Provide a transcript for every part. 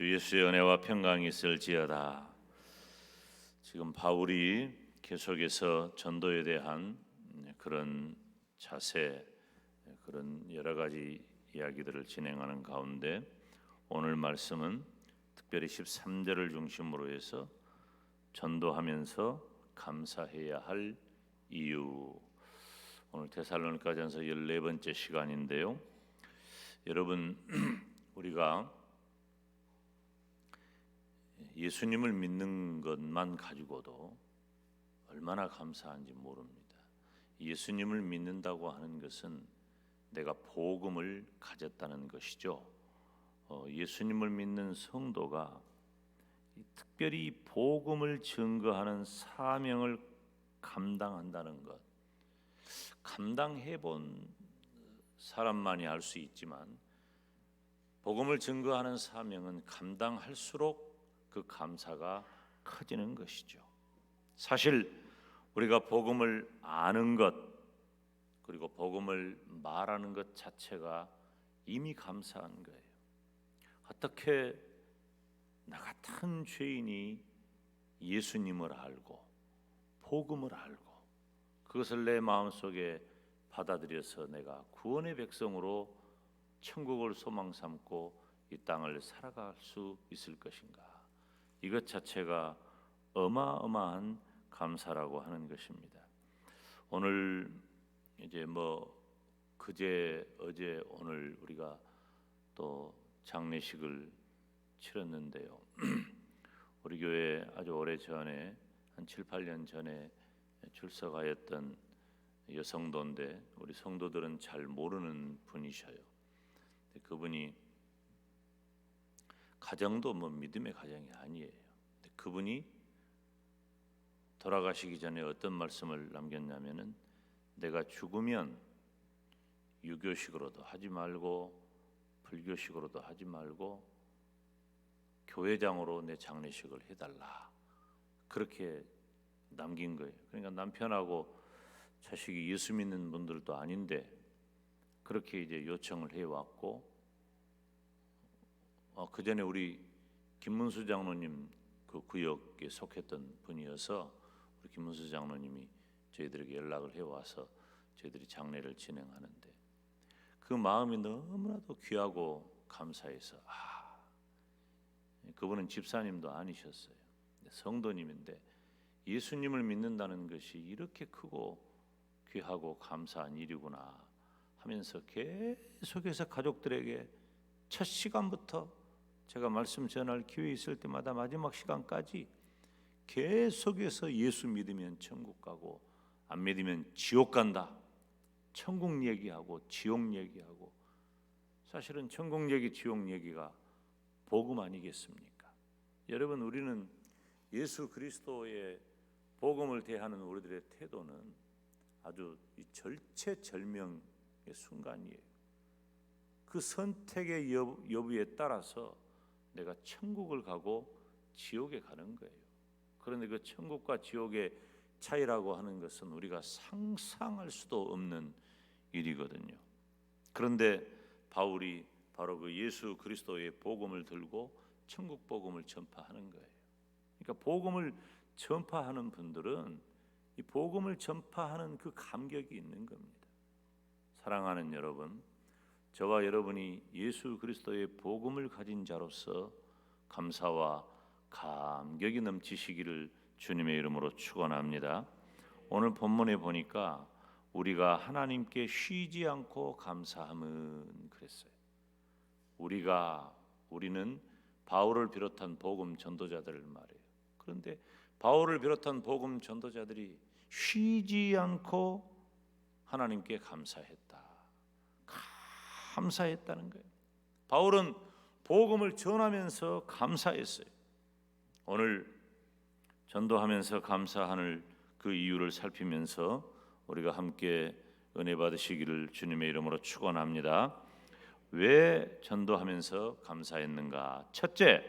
주 예수의 은혜와 평강이 있을지어다. 지금 바울이 계속해서 전도에 대한 그런 자세, 그런 여러 가지 이야기들을 진행하는 가운데 오늘 말씀은 특별히 13절을 중심으로 해서 전도하면서 감사해야 할 이유. 오늘 데살로니가전서 14번째 시간인데요. 여러분, 우리가 예수님을 믿는 것만 가지고도 얼마나 감사한지 모릅니다. 예수님을 믿는다고 하는 것은 내가 복음을 가졌다는 것이죠. 예수님을 믿는 성도가 특별히 복음을 증거하는 사명을 감당한다는 것, 감당해 본 사람만이 알 수 있지만 복음을 증거하는 사명은 감당할수록 그 감사가 커지는 것이죠. 사실 우리가 복음을 아는 것 그리고 복음을 말하는 것 자체가 이미 감사한 거예요. 어떻게 나 같은 죄인이 예수님을 알고 복음을 알고 그것을 내 마음속에 받아들여서 내가 구원의 백성으로 천국을 소망 삼고 이 땅을 살아갈 수 있을 것인가? 이것 자체가 어마어마한 감사라고 하는 것입니다. 오늘 이제 그제 어제 오늘 우리가 또 장례식을 치렀는데요. 우리 교회 아주 오래 전에 한 7, 8년 전에 출석하였던 여성도인데 우리 성도들은 잘 모르는 분이셔요. 그분이 가정도 믿음의 가정이 아니에요. 그분이 돌아가시기 전에 어떤 말씀을 남겼냐면은 내가 죽으면 유교식으로도 하지 말고 불교식으로도 하지 말고 교회장으로 내 장례식을 해달라. 그렇게 남긴 거예요. 그러니까 남편하고 자식이 예수 믿는 분들도 아닌데 그렇게 이제 요청을 해왔고 그 전에 우리 김문수 장로님 그 구역에 속했던 분이어서 우리 김문수 장로님이 저희들에게 연락을 해와서 저희들이 장례를 진행하는데 그 마음이 너무나도 귀하고 감사해서 그분은 집사님도 아니셨어요. 성도님인데 예수님을 믿는다는 것이 이렇게 크고 귀하고 감사한 일이구나 하면서 계속해서 가족들에게 첫 시간부터 제가 말씀 전할 기회 있을 때마다 마지막 시간까지 계속해서 예수 믿으면 천국 가고 안 믿으면 지옥 간다. 천국 얘기하고 지옥 얘기하고 사실은 천국 얘기 지옥 얘기가 복음 아니겠습니까? 여러분 우리는 예수 그리스도의 복음을 대하는 우리들의 태도는 아주 절체절명의 순간이에요. 그 선택의 여부에 따라서 내가 천국을 가고 지옥에 가는 거예요. 그런데 그 천국과 지옥의 차이라고 하는 것은 우리가 상상할 수도 없는 일이거든요. 그런데 바울이 바로 그 예수 그리스도의 복음을 들고 천국 복음을 전파하는 거예요. 그러니까 복음을 전파하는 분들은 이 복음을 전파하는 그 감격이 있는 겁니다. 사랑하는 여러분, 저와 여러분이 예수 그리스도의 복음을 가진 자로서 감사와 감격이 넘치시기를 주님의 이름으로 축원합니다. 오늘 본문에 보니까 우리가 하나님께 쉬지 않고 감사함은 그랬어요. 우리는 바울을 비롯한 복음 전도자들을 말해요. 그런데 바울을 비롯한 복음 전도자들이 쉬지 않고 하나님께 감사했다는 거예요. 바울은 복음을 전하면서 감사했어요. 오늘 전도하면서 감사하는 그 이유를 살피면서 우리가 함께 은혜 받으시기를 주님의 이름으로 축원합니다. 왜 전도하면서 감사했는가? 첫째,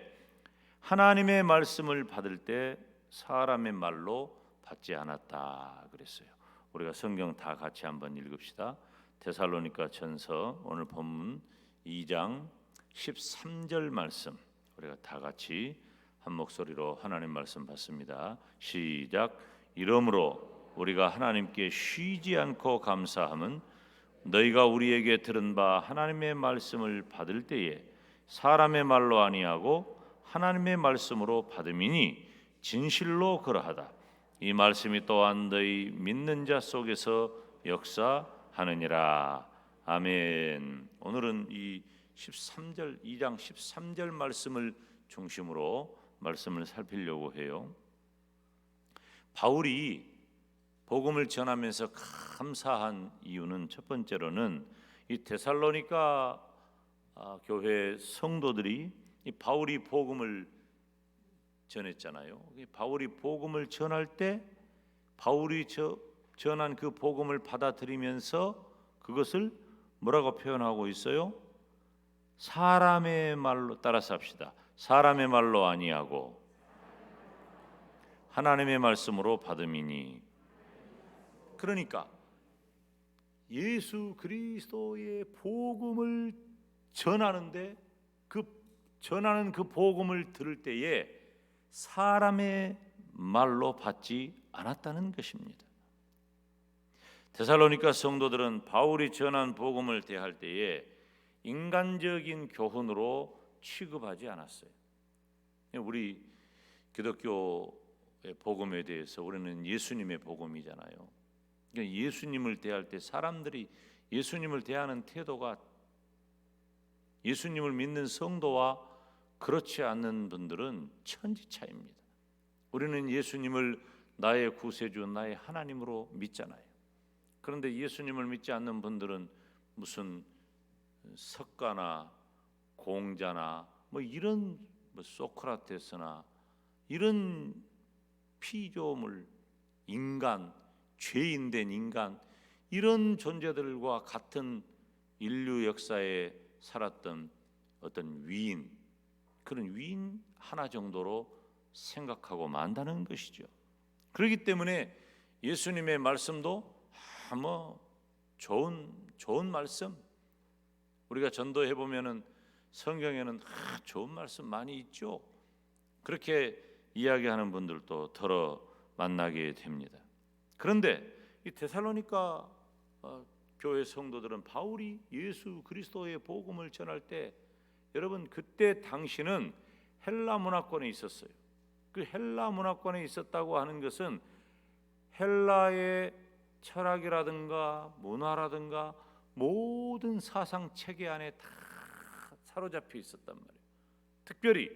하나님의 말씀을 받을 때 사람의 말로 받지 않았다 그랬어요. 우리가 성경 다 같이 한번 읽읍시다. 데살로니가 전서 오늘 본문 2장 13절 말씀 우리가 다 같이 한 목소리로 하나님 말씀 받습니다. 시작. 이러므로 우리가 하나님께 쉬지 않고 감사함은 너희가 우리에게 들은 바 하나님의 말씀을 받을 때에 사람의 말로 아니하고 하나님의 말씀으로 받음이니 진실로 그러하다. 이 말씀이 또한 너희 믿는 자 속에서 역사하느니라. 아멘. 오늘은 이 13절 2장 13절 말씀을 중심으로 말씀을 살피려고 해요. 바울이 복음을 전하면서 감사한 이유는 첫 번째로는 이 데살로니가 교회 성도들이 이 바울이 복음을 전했잖아요. 바울이 복음을 전할 때 바울이 전한 그 복음을 받아들이면서 그것을 뭐라고 표현하고 있어요? 사람의 말로 따라서 합시다. 사람의 말로 아니하고 하나님의 말씀으로 받음이니. 그러니까 예수 그리스도의 복음을 전하는데 전하는 그 복음을 들을 때에 사람의 말로 받지 않았다는 것입니다. 데살로니가 성도들은 바울이 전한 복음을 대할 때에 인간적인 교훈으로 취급하지 않았어요. 우리 기독교의 복음에 대해서 우리는 예수님의 복음이잖아요. 그러니까 예수님을 대할 때 사람들이 예수님을 대하는 태도가 예수님을 믿는 성도와 그렇지 않는 분들은 천지 차이입니다. 우리는 예수님을 나의 구세주, 나의 하나님으로 믿잖아요. 그런데 예수님을 믿지 않는 분들은 무슨 석가나 공자나 이런 소크라테스나 이런 피조물, 인간, 죄인된 인간 이런 존재들과 같은 인류 역사에 살았던 어떤 위인, 그런 위인 하나 정도로 생각하고 만다는 것이죠. 그렇기 때문에 예수님의 말씀도 좋은 말씀, 우리가 전도해 보면은 성경에는 좋은 말씀 많이 있죠. 그렇게 이야기하는 분들도 더러 만나게 됩니다. 그런데 이 데살로니가 교회 성도들은 바울이 예수 그리스도의 복음을 전할 때 여러분 그때 당시는 헬라 문화권에 있었어요. 그 헬라 문화권에 있었다고 하는 것은 헬라의 철학이라든가 문화라든가 모든 사상 체계 안에 다 사로잡혀 있었단 말이에요. 특별히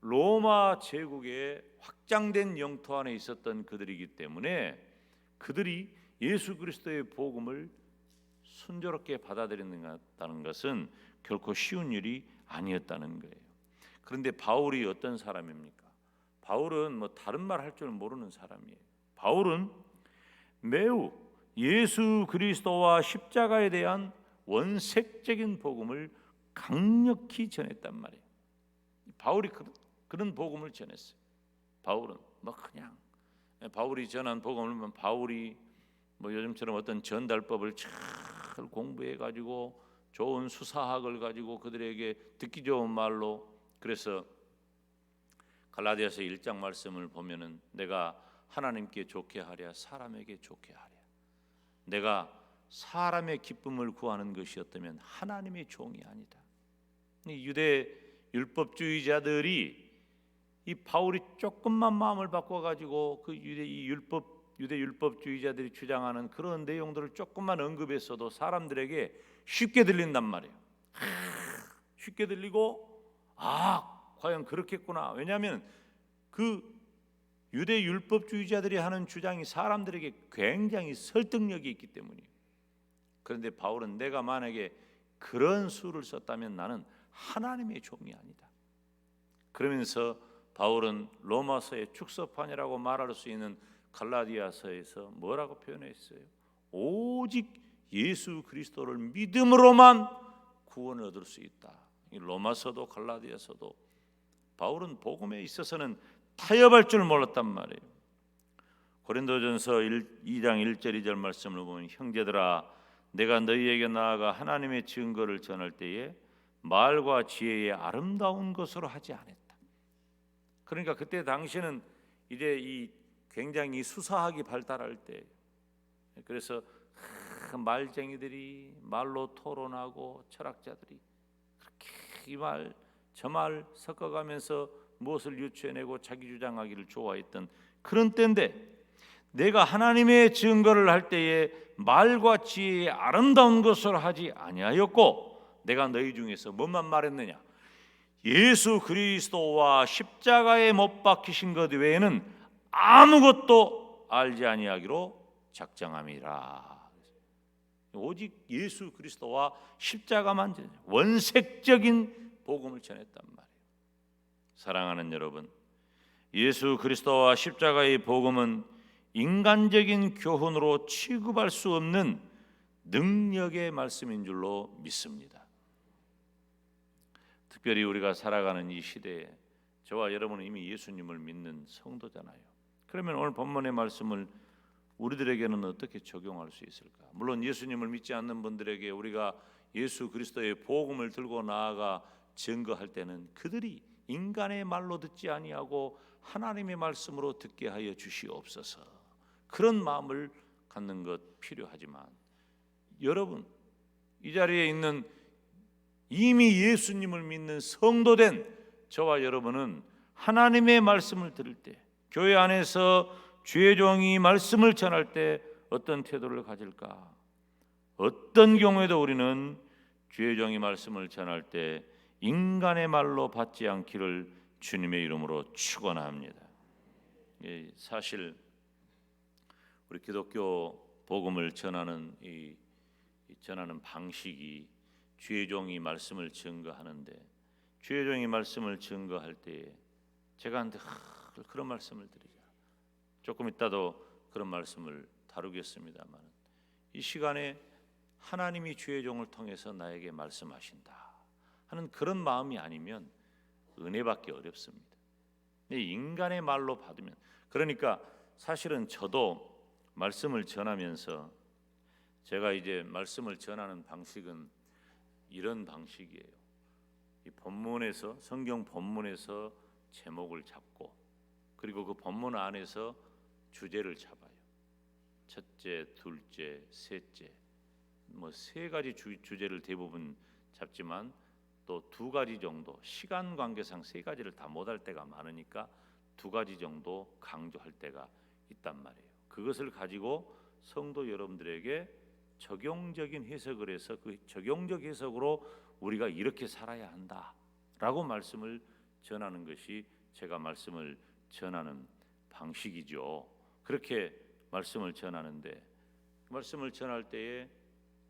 로마 제국의 확장된 영토 안에 있었던 그들이기 때문에 그들이 예수 그리스도의 복음을 순조롭게 받아들인다는 것은 결코 쉬운 일이 아니었다는 거예요. 그런데 바울이 어떤 사람입니까? 바울은 다른 말 할 줄 모르는 사람이에요. 바울은 매우 예수 그리스도와 십자가에 대한 원색적인 복음을 강력히 전했단 말이에요. 바울이 그런 복음을 전했어요. 바울은 그냥 바울이 전한 복음을 바울이 요즘처럼 어떤 전달법을 잘 공부해 가지고 좋은 수사학을 가지고 그들에게 듣기 좋은 말로, 그래서 갈라디아서 1장 말씀을 보면은 내가 하나님께 좋게 하랴 사람에게 좋게 하랴. 내가 사람의 기쁨을 구하는 것이었다면 하나님의 종이 아니다. 유대 율법주의자들이 이 바울이 조금만 마음을 바꿔 가지고 그 유대 율법주의자들이 주장하는 그런 내용들을 조금만 언급했어도 사람들에게 쉽게 들린단 말이에요. 쉽게 들리고 과연 그렇겠구나. 왜냐하면 그 유대 율법주의자들이 하는 주장이 사람들에게 굉장히 설득력이 있기 때문이에요. 그런데 바울은 내가 만약에 그런 수를 썼다면 나는 하나님의 종이 아니다. 그러면서 바울은 로마서의 축소판이라고 말할 수 있는 갈라디아서에서 뭐라고 표현했어요? 오직 예수 그리스도를 믿음으로만 구원을 얻을 수 있다. 로마서도 갈라디아서도 바울은 복음에 있어서는 타협할 줄 몰랐단 말이에요. 고린도전서 2장 1절 2절 말씀을 보면 형제들아 내가 너희에게 나아가 하나님의 증거를 전할 때에 말과 지혜의 아름다운 것으로 하지 않았다. 그러니까 그때 당시는 이제 이 굉장히 수사학이 발달할 때, 그래서 말쟁이들이 말로 토론하고 철학자들이 그렇게 이 말 저 말 섞어가면서 무엇을 유추해내고 자기 주장하기를 좋아했던 그런 때인데, 내가 하나님의 증거를 할 때에 말과 지혜의 아름다운 것으로 하지 아니하였고 내가 너희 중에서 뭐만 말했느냐, 예수 그리스도와 십자가에 못 박히신 것 외에는 아무것도 알지 아니하기로 작정함이라. 오직 예수 그리스도와 십자가만 원색적인 복음을 전했단 말이에요. 사랑하는 여러분, 예수 그리스도와 십자가의 복음은 인간적인 교훈으로 취급할 수 없는 능력의 말씀인 줄로 믿습니다. 특별히 우리가 살아가는 이 시대에 저와 여러분은 이미 예수님을 믿는 성도잖아요. 그러면 오늘 본문의 말씀을 우리들에게는 어떻게 적용할 수 있을까? 물론 예수님을 믿지 않는 분들에게 우리가 예수 그리스도의 복음을 들고 나아가 증거할 때는 그들이 인간의 말로 듣지 아니하고 하나님의 말씀으로 듣게 하여 주시옵소서, 그런 마음을 갖는 것 필요하지만, 여러분 이 자리에 있는 이미 예수님을 믿는 성도된 저와 여러분은 하나님의 말씀을 들을 때, 교회 안에서 주의 종이 말씀을 전할 때 어떤 태도를 가질까? 어떤 경우에도 우리는 주의 종이 말씀을 전할 때 인간의 말로 받지 않기를 주님의 이름으로 축원합니다. 사실 우리 기독교 복음을 전하는 이 전하는 방식이 주의 종이 말씀을 증거하는데, 주의 종이 말씀을 증거할 때에 제가 한테 그런 말씀을 드리자. 조금 이따도 그런 말씀을 다루겠습니다만, 이 시간에 하나님이 주의 종을 통해서 나에게 말씀하신다 하는 그런 마음이 아니면 은혜받기 어렵습니다. 인간의 말로 받으면, 그러니까 사실은 저도 말씀을 전하면서 제가 이제 말씀을 전하는 방식은 이런 방식이에요. 이 본문에서, 성경 본문에서 제목을 잡고, 그리고 그 본문 안에서 주제를 잡아요. 첫째, 둘째, 셋째, 뭐 세 가지 주제를 대부분 잡지만 또 두 가지 정도, 시간 관계상 세 가지를 다 못할 때가 많으니까 두 가지 정도 강조할 때가 있단 말이에요. 그것을 가지고 성도 여러분들에게 적용적인 해석을 해서 그 적용적 해석으로 우리가 이렇게 살아야 한다라고 말씀을 전하는 것이 제가 말씀을 전하는 방식이죠. 그렇게 말씀을 전하는데, 말씀을 전할 때에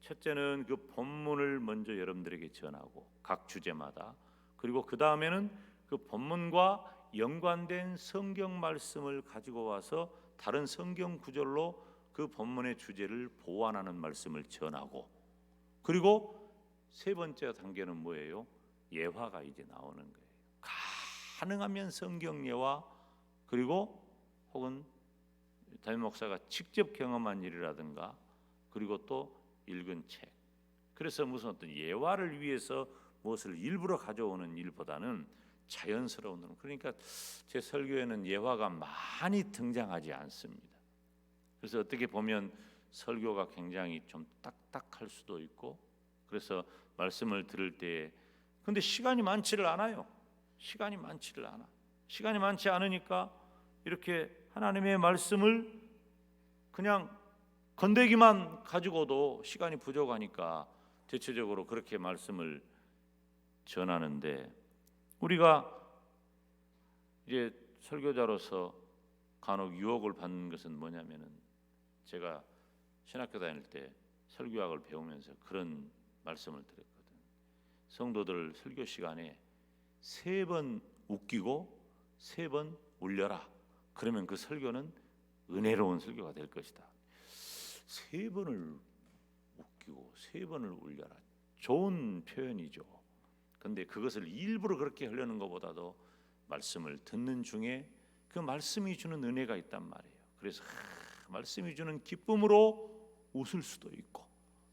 첫째는 그 본문을 먼저 여러분들에게 전하고 각 주제마다, 그리고 그 다음에는 그 본문과 연관된 성경 말씀을 가지고 와서 다른 성경 구절로 그 본문의 주제를 보완하는 말씀을 전하고, 그리고 세 번째 단계는 뭐예요? 예화가 이제 나오는 거예요. 가능하면 성경 예화, 그리고 혹은 담임 목사가 직접 경험한 일이라든가, 그리고 또 읽은 책. 그래서 무슨 어떤 예화를 위해서 무엇을 일부러 가져오는 일보다는 자연스러운, 그러니까 제 설교에는 예화가 많이 등장하지 않습니다. 그래서 어떻게 보면 설교가 굉장히 좀 딱딱할 수도 있고, 그래서 말씀을 들을 때에 근데 시간이 많지를 않아요. 시간이 많지 않으니까 이렇게 하나님의 말씀을 그냥 건더기만 가지고도 시간이 부족하니까 대체적으로 그렇게 말씀을 전하는데, 우리가 이제 설교자로서 간혹 유혹을 받는 것은 뭐냐면은, 제가 신학교 다닐 때 설교학을 배우면서 그런 말씀을 드렸거든. 성도들 설교 시간에 3번 웃기고 3번 울려라. 그러면 그 설교는 은혜로운 설교가 될 것이다. 3번을 웃기고 3번을 울려라. 좋은 표현이죠. 근데 그것을 일부러 그렇게 하려는 것보다도 말씀을 듣는 중에 그 말씀이 주는 은혜가 있단 말이에요. 그래서 말씀이 주는 기쁨으로 웃을 수도 있고,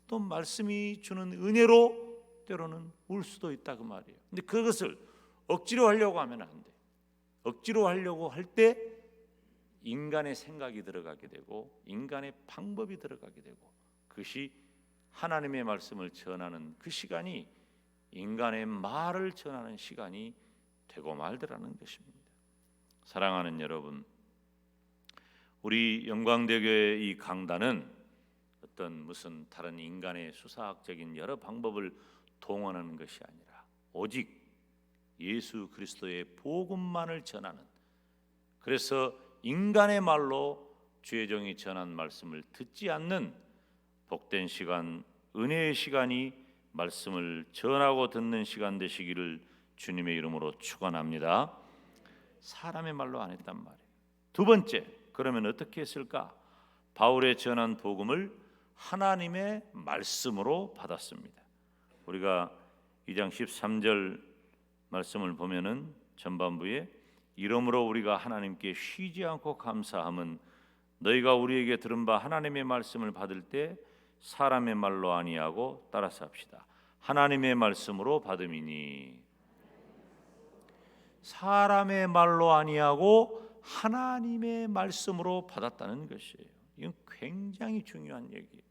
또 말씀이 주는 은혜로 때로는 울 수도 있다 그 말이에요. 근데 그것을 억지로 하려고 하면 안 돼. 억지로 하려고 할 때 인간의 생각이 들어가게 되고 인간의 방법이 들어가게 되고, 그것이 하나님의 말씀을 전하는 그 시간이 인간의 말을 전하는 시간이 되고 말더라는 것입니다. 사랑하는 여러분, 우리 영광대교의 이 강단은 어떤 무슨 다른 인간의 수사학적인 여러 방법을 동원하는 것이 아니라 오직 예수 그리스도의 복음만을 전하는, 그래서 인간의 말로 주의 종이 전한 말씀을 듣지 않는 복된 시간, 은혜의 시간이 말씀을 전하고 듣는 시간 되시기를 주님의 이름으로 축원합니다. 사람의 말로 안 했단 말이에요. 두 번째, 그러면 어떻게 했을까? 바울의 전한 복음을 하나님의 말씀으로 받았습니다. 우리가 2장 13절 말씀을 보면은 전반부에 이러므로 우리가 하나님께 쉬지 않고 감사함은 너희가 우리에게 들은 바 하나님의 말씀을 받을 때 사람의 말로 아니하고 따라서 합시다. 하나님의 말씀으로 받음이니. 사람의 말로 아니하고 하나님의 말씀으로 받았다는 것이에요. 이건 굉장히 중요한 얘기예요.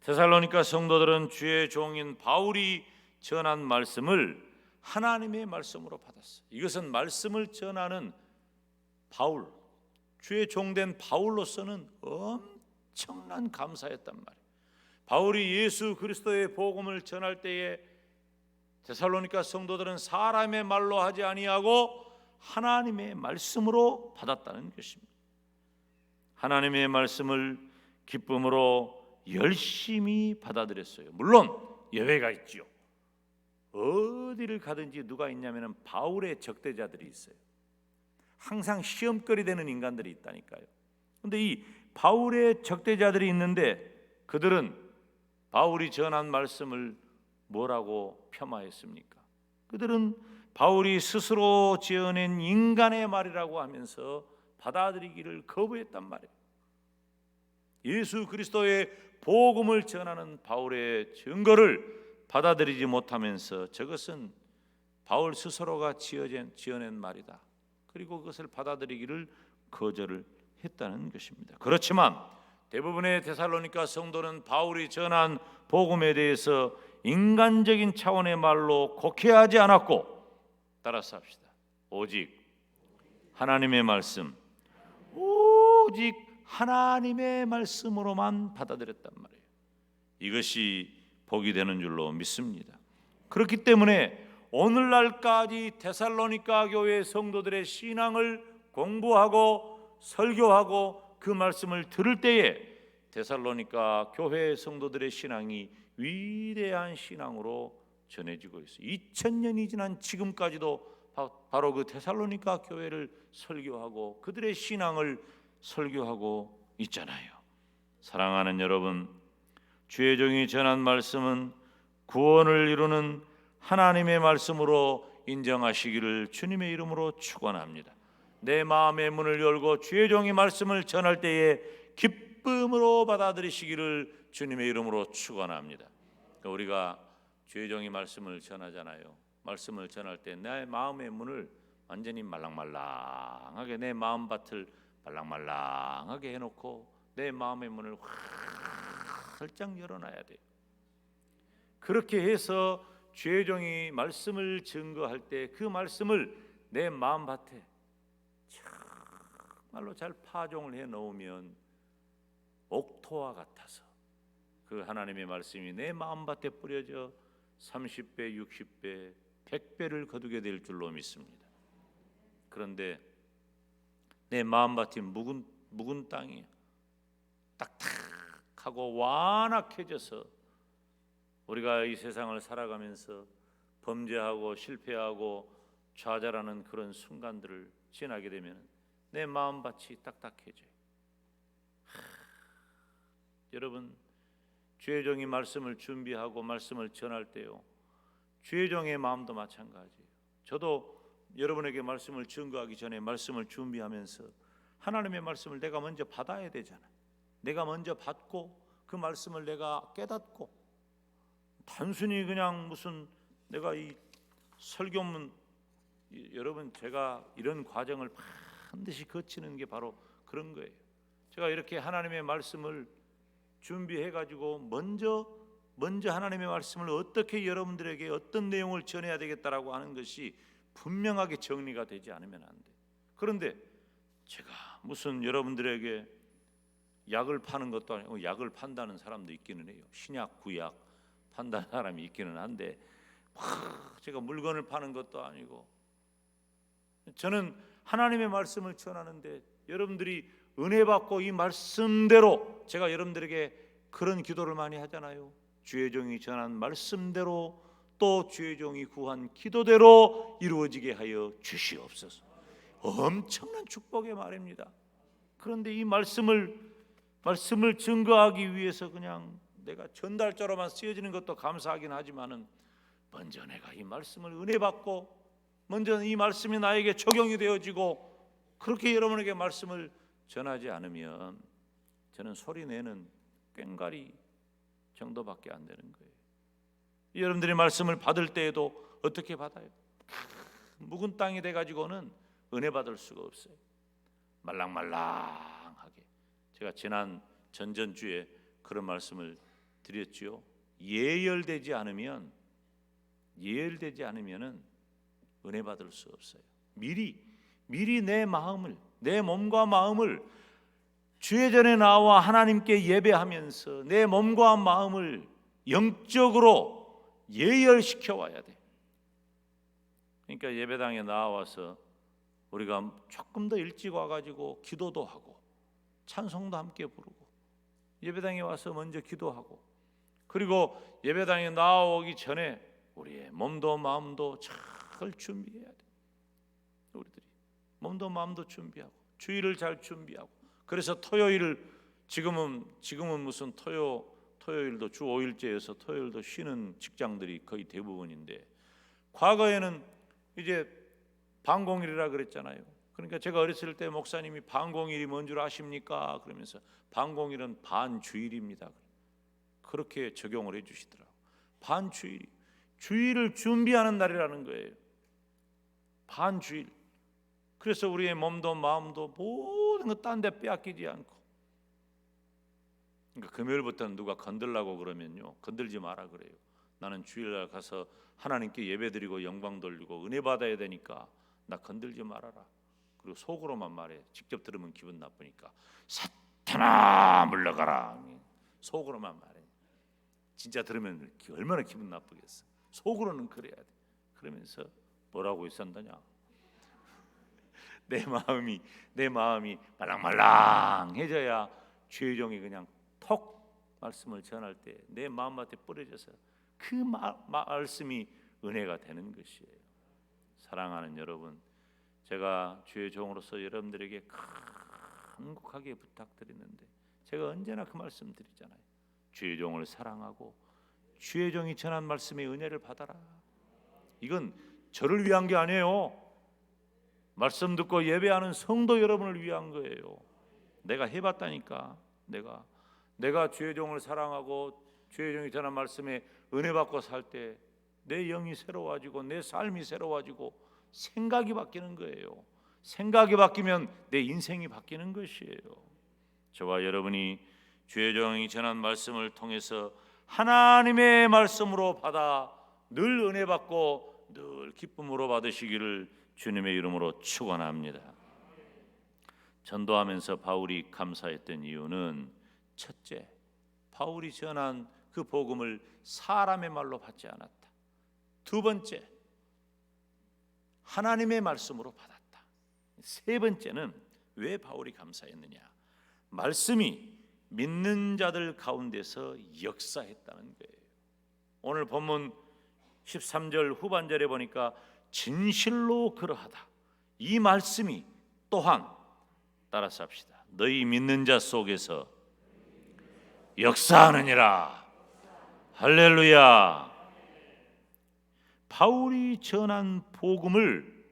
데살로니가 성도들은 주의 종인 바울이 전한 말씀을 하나님의 말씀으로 받았어요. 이것은 말씀을 전하는 바울, 주의 종된 바울로서는 엄청난 감사였단 말이에요. 바울이 예수 그리스도의 복음을 전할 때에 데살로니가 성도들은 사람의 말로 하지 아니하고 하나님의 말씀으로 받았다는 것입니다. 하나님의 말씀을 기쁨으로 열심히 받아들였어요. 물론 예외가 있지요. 어디를 가든지 누가 있냐면 바울의 적대자들이 있어요. 항상 시험거리 되는 인간들이 있다니까요. 그런데 이 바울의 적대자들이 있는데 그들은 바울이 전한 말씀을 뭐라고 폄하했습니까? 그들은 바울이 스스로 지어낸 인간의 말이라고 하면서 받아들이기를 거부했단 말이에요. 예수 그리스도의 복음을 전하는 바울의 증거를 받아들이지 못하면서 저것은 바울 스스로가 지어낸 말이다. 그리고 그것을 받아들이기를 거절을 했다는 것입니다. 그렇지만 대부분의 데살로니가 성도는 바울이 전한 복음에 대해서 인간적인 차원의 말로 곡해하지 않았고, 따라서 합시다. 오직 하나님의 말씀, 오직 하나님의 말씀으로만 받아들였단 말이에요. 이것이 복이 되는 줄로 믿습니다. 그렇기 때문에 오늘날까지 데살로니가 교회 성도들의 신앙을 공부하고 설교하고 그 말씀을 들을 때에 데살로니가 교회 성도들의 신앙이 위대한 신앙으로 전해지고 있어요. 2000년이 지난 지금까지도 바로 그 데살로니가 교회를 설교하고 그들의 신앙을 설교하고 있잖아요. 사랑하는 여러분, 주의 종이 전한 말씀은 구원을 이루는 하나님의 말씀으로 인정하시기를 주님의 이름으로 축원합니다. 내 마음의 문을 열고 주의 종이 말씀을 전할 때에 기쁨으로 받아들이시기를 주님의 이름으로 축원합니다. 우리가 주의 종이 말씀을 전하잖아요. 말씀을 전할 때 내 마음의 문을 완전히 말랑말랑하게, 내 마음밭을 말랑말랑하게 해놓고 내 마음의 문을 활짝 열어놔야 돼요. 그렇게 해서 주의 종이 말씀을 증거할 때 그 말씀을 내 마음밭에 정말로 잘 파종을 해 놓으면 옥토와 같아서 그 하나님의 말씀이 내 마음밭에 뿌려져 30배, 60배, 100배를 거두게 될 줄로 믿습니다. 그런데 내 마음밭이 묵은 땅이 딱딱하고 완악해져서 우리가 이 세상을 살아가면서 범죄하고 실패하고 좌절하는 그런 순간들을 지나게 되면 내 마음밭이 딱딱해져요. 여러분, 주의 종이 말씀을 준비하고 말씀을 전할 때요, 주의 종의 마음도 마찬가지예요. 저도 여러분에게 말씀을 증거하기 전에 말씀을 준비하면서 하나님의 말씀을 내가 먼저 받아야 되잖아요. 내가 먼저 받고 그 말씀을 내가 깨닫고 단순히 그냥 무슨 내가 이 설교문, 여러분 제가 이런 과정을 반드시 거치는 게 바로 그런 거예요. 제가 이렇게 하나님의 말씀을 준비해 가지고 먼저 하나님의 말씀을 어떻게 여러분들에게 어떤 내용을 전해야 되겠다라고 하는 것이 분명하게 정리가 되지 않으면 안 돼. 그런데 제가 무슨 여러분들에게 약을 파는 것도 아니고, 약을 판다는 사람도 있기는 해요. 신약 구약 판다는 사람이 있기는 한데 제가 물건을 파는 것도 아니고, 저는 하나님의 말씀을 전하는데 여러분들이 은혜 받고 이 말씀대로, 제가 여러분들에게 그런 기도를 많이 하잖아요. 주의 종이 전한 말씀대로 또 주의 종이 구한 기도대로 이루어지게 하여 주시옵소서. 엄청난 축복의 말입니다. 그런데 이 말씀을 증거하기 위해서 그냥 내가 전달자로만 쓰여지는 것도 감사하긴 하지만은, 먼저 내가 이 말씀을 은혜 받고 먼저 이 말씀이 나에게 적용이 되어지고, 그렇게 여러분에게 말씀을 전하지 않으면 저는 소리 내는 꽹과리 정도밖에 안 되는 거예요. 여러분들이 말씀을 받을 때에도 어떻게 받아요? 묵은 땅이 돼가지고는 은혜 받을 수가 없어요. 말랑말랑하게. 제가 지난 전전주에 그런 말씀을 드렸지요. 예열되지 않으면은 은혜 받을 수 없어요. 미리 내 마음을, 내 몸과 마음을 주의 전에 나와 하나님께 예배하면서 내 몸과 마음을 영적으로 예열시켜 와야 돼. 그러니까 예배당에 나와서 우리가 조금 더 일찍 와가지고 기도도 하고 찬송도 함께 부르고, 예배당에 와서 먼저 기도하고, 그리고 예배당에 나오기 전에 우리의 몸도 마음도 잘 준비해야 돼. 우리들이 몸도 마음도 준비하고 주일을 잘 준비하고. 그래서 토요일을 지금은 무슨 토요일도 주 5일째여서 토요일도 쉬는 직장들이 거의 대부분인데, 과거에는 이제 반공일이라 그랬잖아요. 그러니까 제가 어렸을 때 목사님이 반공일이 뭔 줄 아십니까? 그러면서 반공일은 반주일입니다. 그렇게 적용을 해주시더라고요. 반주일이 주일을 준비하는 날이라는 거예요. 반주일. 그래서 우리의 몸도 마음도 모든 거 딴 데 빼앗기지 않고, 그러니까 금요일부터는 누가 건들라고 그러면요, 건들지 마라 그래요. 나는 주일날 가서 하나님께 예배드리고 영광 돌리고 은혜 받아야 되니까 나 건들지 말아라. 그리고 속으로만 말해. 직접 들으면 기분 나쁘니까 사탄아 물러가라. 속으로만 말해. 진짜 들으면 얼마나 기분 나쁘겠어. 속으로는 그래야 돼. 그러면서 뭐라고 있었느냐? 내 마음이 말랑말랑해져야 주의 종이 그냥 톡 말씀을 전할 때 내 마음밭에 뿌려져서 그 말씀이 은혜가 되는 것이에요. 사랑하는 여러분, 제가 주의 종으로서 여러분들에게 간곡하게 부탁드리는데, 제가 언제나 그 말씀 드리잖아요. 주의 종을 사랑하고 주의 종이 전한 말씀의 은혜를 받아라. 이건 저를 위한 게 아니에요. 말씀 듣고 예배하는 성도 여러분을 위한 거예요. 내가 해봤다니까. 내가 주의 종을 사랑하고 주의 종이 전한 말씀에 은혜 받고 살 때 내 영이 새로워지고 내 삶이 새로워지고 생각이 바뀌는 거예요. 생각이 바뀌면 내 인생이 바뀌는 것이에요. 저와 여러분이 주의 종이 전한 말씀을 통해서 하나님의 말씀으로 받아 늘 은혜 받고 늘 기쁨으로 받으시기를 주님의 이름으로 축원합니다. 전도하면서 바울이 감사했던 이유는, 첫째, 바울이 전한 그 복음을 사람의 말로 받지 않았다. 두 번째, 하나님의 말씀으로 받았다. 세 번째는 왜 바울이 감사했느냐? 말씀이 믿는 자들 가운데서 역사했다는 거예요. 오늘 본문 13절 후반절에 보니까 진실로 그러하다. 이 말씀이 또한, 따라서 합시다. 너희 믿는 자 속에서 역사하느니라. 할렐루야. 바울이 전한 복음을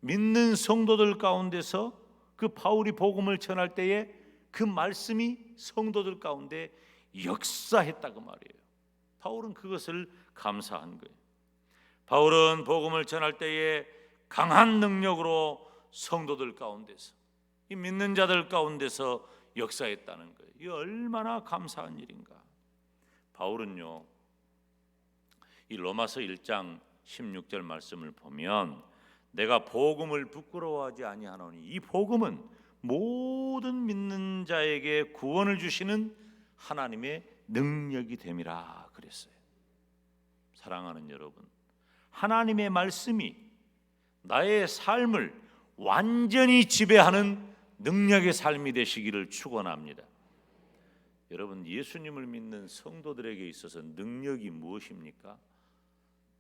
믿는 성도들 가운데서, 그 바울이 복음을 전할 때에 그 말씀이 성도들 가운데 역사했다 그 말이에요. 바울은 그것을 감사한 거예요. 바울은 복음을 전할 때에 강한 능력으로 성도들 가운데서, 이 믿는 자들 가운데서 역사했다는 거예요. 이 얼마나 감사한 일인가. 바울은요, 이 로마서 1장 16절 말씀을 보면 내가 복음을 부끄러워하지 아니하노니 이 복음은 모든 믿는 자에게 구원을 주시는 하나님의 능력이 됨이라 그랬어요. 사랑하는 여러분, 하나님의 말씀이 나의 삶을 완전히 지배하는 능력의 삶이 되시기를 축원합니다. 여러분, 예수님을 믿는 성도들에게 있어서 능력이 무엇입니까?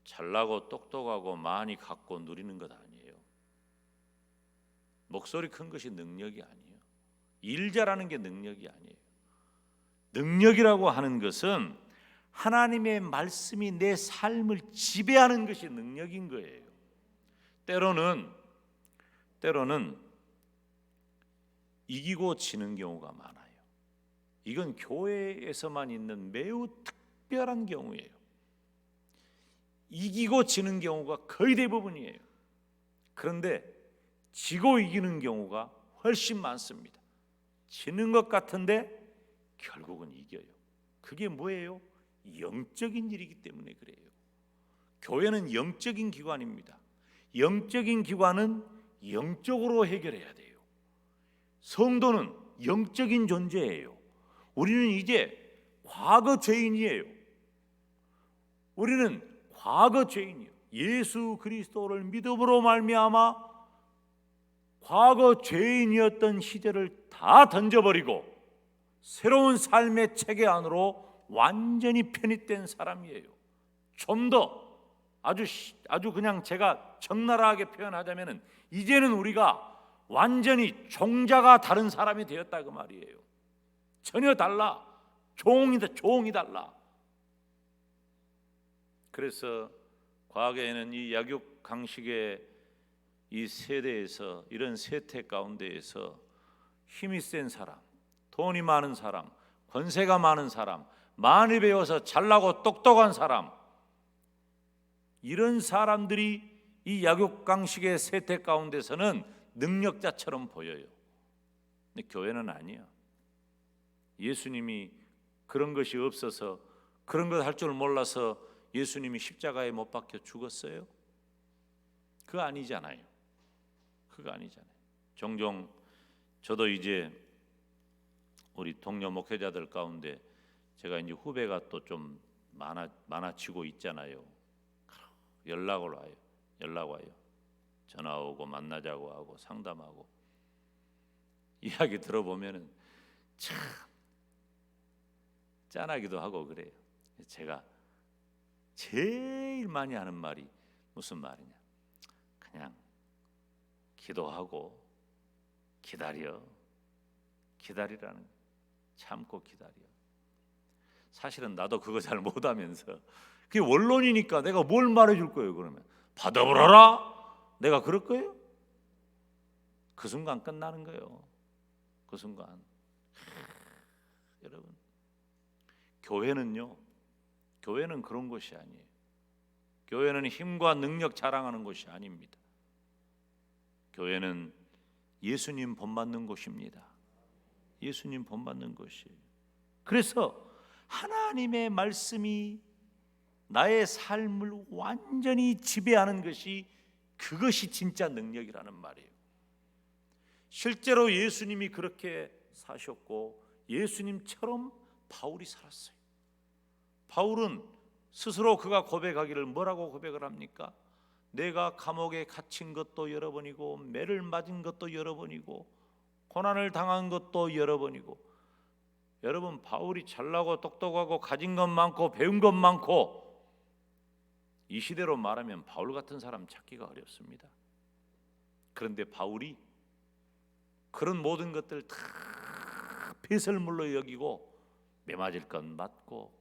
잘나고 똑똑하고 많이 갖고 누리는 것 아니에요. 목소리 큰 것이 능력이 아니에요. 일 잘하는 게 능력이 아니에요. 능력이라고 하는 것은 하나님의 말씀이 내 삶을 지배하는 것이 능력인 거예요. 때로는 이기고 지는 경우가 많아요. 이건 교회에서만 있는 매우 특별한 경우예요. 이기고 지는 경우가 거의 대부분이에요. 그런데 지고 이기는 경우가 훨씬 많습니다. 지는 것 같은데 결국은 이겨요. 그게 뭐예요? 영적인 일이기 때문에 그래요. 교회는 영적인 기관입니다. 영적인 기관은 영적으로 해결해야 돼요. 성도는 영적인 존재예요. 우리는 이제 과거 죄인이에요. 우리는 과거 죄인이에요. 예수 그리스도를 믿음으로 말미암아 과거 죄인이었던 시절을 다 던져버리고 새로운 삶의 체계 안으로 완전히 편입된 사람이에요. 좀 더 아주 그냥 제가 적나라하게 표현하자면은 이제는 우리가 완전히 종자가 다른 사람이 되었다 그 말이에요. 전혀 달라. 종이 달라. 그래서 과거에는 이 약육 강식의 이 세대에서, 이런 세태 가운데에서 힘이 센 사람, 돈이 많은 사람, 권세가 많은 사람, 많이 배워서 잘나고 똑똑한 사람, 이런 사람들이 이 약육강식의 세태 가운데서는 능력자처럼 보여요. 근데 교회는 아니야. 예수님이 그런 것이 없어서, 그런 것 할 줄 몰라서 예수님이 십자가에 못 박혀 죽었어요? 그거 아니잖아요. 그거 아니잖아요. 종종 저도 이제 우리 동료 목회자들 가운데 제가 이제 후배가 또 좀 많아지고 있잖아요. 연락 와요. 전화 오고 만나자고 하고 상담하고. 이야기 들어보면은 참 짠하기도 하고 그래요. 제가 제일 많이 하는 말이 무슨 말이냐? 그냥 기도하고 기다리라는 거예요. 참고 기다려. 사실은 나도 그거 잘 못하면서, 그게 원론이니까 내가 뭘 말해줄 거예요? 그러면 받아보라라? 내가 그럴 거예요? 그 순간 끝나는 거예요. 그 순간. 여러분, 교회는 그런 것이 아니에요. 교회는 힘과 능력 자랑하는 것이 아닙니다. 교회는 예수님 본받는 곳입니다. 예수님 본받는 것이에요. 그래서 하나님의 말씀이 나의 삶을 완전히 지배하는 것이, 그것이 진짜 능력이라는 말이에요. 실제로 예수님이 그렇게 사셨고 예수님처럼 바울이 살았어요. 바울은 스스로 그가 고백하기를 뭐라고 고백을 합니까? 내가 감옥에 갇힌 것도 여러 번이고 매를 맞은 것도 여러 번이고 고난을 당한 것도 여러 번이고. 여러분, 바울이 잘나고 똑똑하고 가진 것 많고 배운 것 많고, 이 시대로 말하면 바울 같은 사람 찾기가 어렵습니다. 그런데 바울이 그런 모든 것들 다 배설물로 여기고 매맞을 것 맞고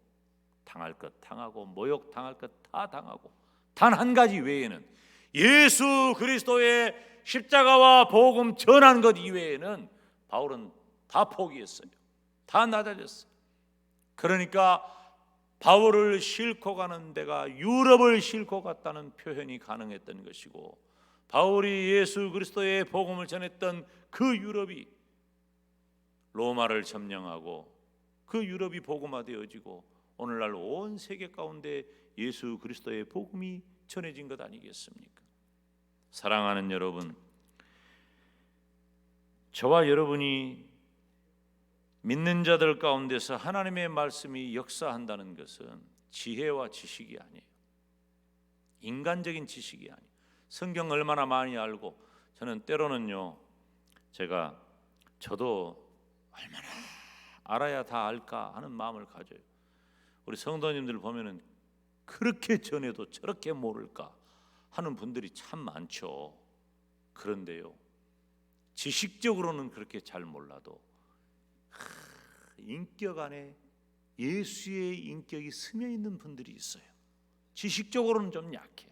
당할 것 당하고 모욕 당할 것 다 당하고, 단 한 가지 외에는, 예수 그리스도의 십자가와 복음 전한 것 이외에는 바울은 다 포기했어요. 다 낮아졌어요. 그러니까 바울을 싣고 가는 데가 유럽을 싣고 갔다는 표현이 가능했던 것이고, 바울이 예수 그리스도의 복음을 전했던 그 유럽이 로마를 점령하고 그 유럽이 복음화되어지고 오늘날 온 세계 가운데 예수 그리스도의 복음이 전해진 것 아니겠습니까? 사랑하는 여러분, 저와 여러분이 믿는 자들 가운데서 하나님의 말씀이 역사한다는 것은 지혜와 지식이 아니에요. 인간적인 지식이 아니에요. 성경 얼마나 많이 알고, 저는 때로는요, 저도 얼마나 알아야 다 알까 하는 마음을 가져요. 우리 성도님들 보면은 그렇게 전해도 저렇게 모를까 하는 분들이 참 많죠. 그런데요, 지식적으로는 그렇게 잘 몰라도 인격 안에 예수의 인격이 스며 있는 분들이 있어요. 지식적으로는 좀 약해.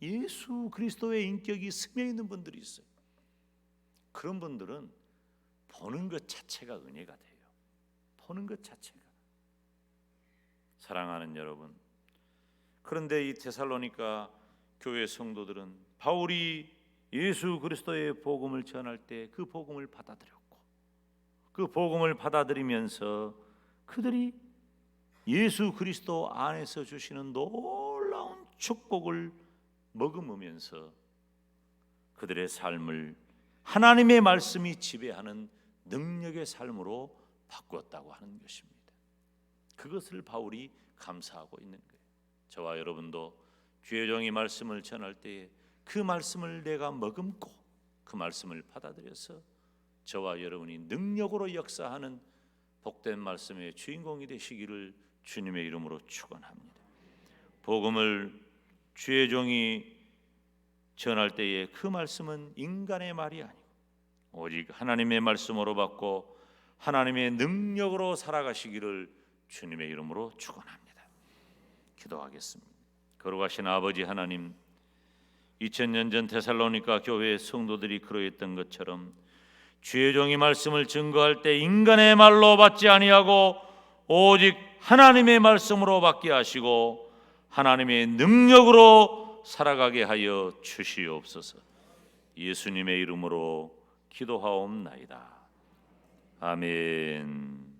예수 그리스도의 인격이 스며 있는 분들이 있어요. 그런 분들은 보는 것 자체가 은혜가 돼요. 보는 것 자체가. 사랑하는 여러분, 그런데 이 데살로니가 교회 성도들은 바울이 예수 그리스도의 복음을 전할 때 그 복음을 받아들였고, 그 복음을 받아들이면서 그들이 예수 그리스도 안에서 주시는 놀라운 축복을 머금으면서 그들의 삶을 하나님의 말씀이 지배하는 능력의 삶으로 바꾸었다고 하는 것입니다. 그것을 바울이 감사하고 있는 거예요. 저와 여러분도 주의 종이 말씀을 전할 때에 그 말씀을 내가 머금고 그 말씀을 받아들여서 저와 여러분이 능력으로 역사하는 복된 말씀의 주인공이 되시기를 주님의 이름으로 축원합니다. 복음을 주의 종이 전할 때에 그 말씀은 인간의 말이 아니고 오직 하나님의 말씀으로 받고 하나님의 능력으로 살아가시기를 주님의 이름으로 축원합니다. 기도하겠습니다. 거룩하신 아버지 하나님, 2000년 전 데살로니가 교회의 성도들이 그러했던 것처럼 주의 종이 말씀을 증거할 때 인간의 말로 받지 아니하고 오직 하나님의 말씀으로 받게 하시고 하나님의 능력으로 살아가게 하여 주시옵소서. 예수님의 이름으로 기도하옵나이다. 아멘.